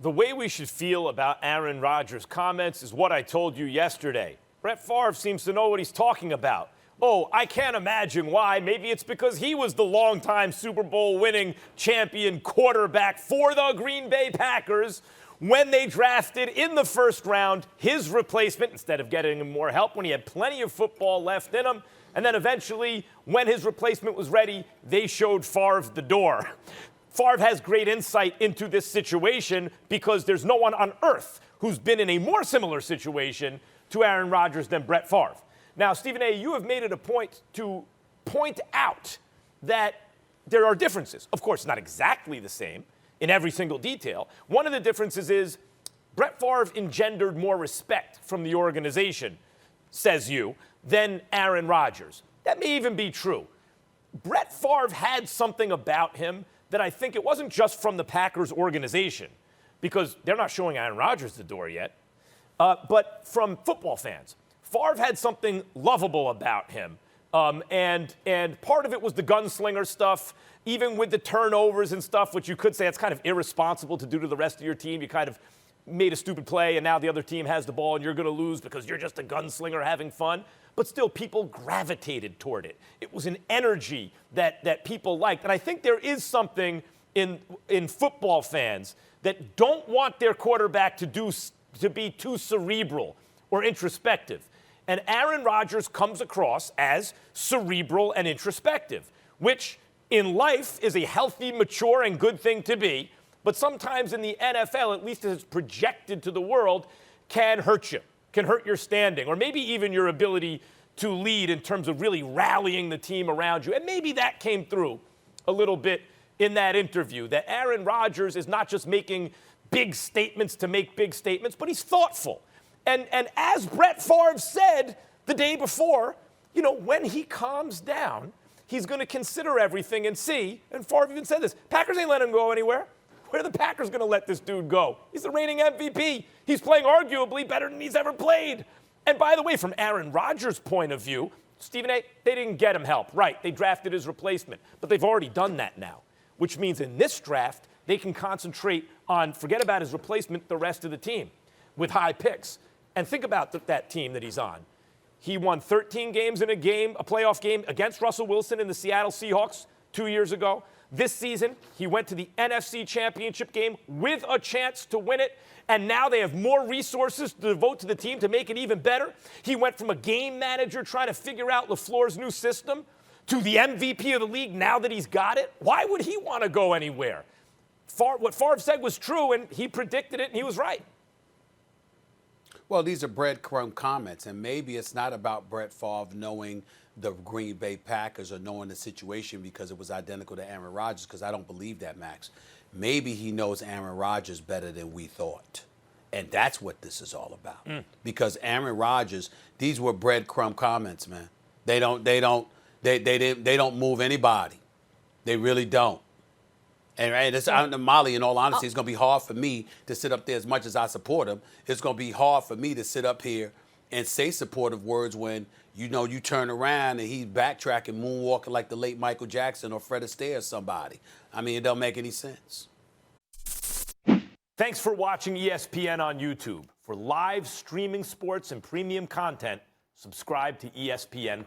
The way we should feel about Aaron Rodgers' comments is what I told you yesterday. Brett Favre seems to know what he's talking about. Oh, I can't imagine why. Maybe it's because he was the longtime Super Bowl winning champion quarterback for the Green Bay Packers when they drafted in the first round his replacement instead of getting him more help when he had plenty of football left in him. And then eventually, when his replacement was ready, they showed Favre the door. Favre has great insight into this situation because there's no one on earth who's been in a more similar situation to Aaron Rodgers than Brett Favre. Now, Stephen A., you have made it a point to point out that there are differences. Of course, not exactly the same in every single detail. One of the differences is Brett Favre engendered more respect from the organization, says you, than Aaron Rodgers. That may even be true. Brett Favre had something about him that I think it wasn't just from the Packers organization, because they're not showing Aaron Rodgers the door yet, but from football fans. Favre had something lovable about him, and part of it was the gunslinger stuff, even with the turnovers and stuff, which you could say it's kind of irresponsible to do to the rest of your team. You kind of made a stupid play, and now the other team has the ball, and you're going to lose because you're just a gunslinger having fun. But still, people gravitated toward it. It was an energy that people liked. And I think there is something in football fans that don't want their quarterback to be too cerebral or introspective. And Aaron Rodgers comes across as cerebral and introspective, which in life is a healthy, mature, and good thing to be. But sometimes in the NFL, at least as it's projected to the world, can hurt you. Can hurt your standing, or maybe even your ability to lead in terms of really rallying the team around you. And maybe that came through a little bit in that interview, that Aaron Rodgers is not just making big statements to make big statements, but he's thoughtful. And as Brett Favre said the day before, you know, when he calms down, he's going to consider everything and see, and Favre even said this, Packers ain't letting him go anywhere. Where are the Packers going to let this dude go? He's the reigning MVP. He's playing arguably better than he's ever played. And by the way, from Aaron Rodgers' point of view, Stephen A., they didn't get him help. Right, they drafted his replacement. But they've already done that now, which means in this draft, they can concentrate on, forget about his replacement, the rest of the team with high picks. And think about that team that he's on. He won 13 games in a playoff game against Russell Wilson in the Seattle Seahawks 2 years ago. This season, he went to the NFC Championship game with a chance to win it, and now they have more resources to devote to the team to make it even better. He went from a game manager trying to figure out LaFleur's new system to the MVP of the league now that he's got it. Why would he want to go anywhere? What Favre said was true, and he predicted it, and he was right. Well, these are breadcrumb comments, and maybe it's not about Brett Favre knowing the Green Bay Packers or knowing the situation because it was identical to Aaron Rodgers, because I don't believe that, Max. Maybe he knows Aaron Rodgers better than we thought. And that's what this is all about. Because Aaron Rodgers, these were breadcrumb comments, man. They don't move anybody. They really don't. And it's Molly, in all honesty, it's going to be hard for me to sit up there as much as I support him. It's going to be hard for me to sit up here and say supportive words when, you know, you turn around and he's backtracking, moonwalking like the late Michael Jackson or Fred Astaire or somebody. I mean, it don't make any sense. Thanks for watching ESPN on YouTube. For live streaming sports and premium content, subscribe to ESPN+.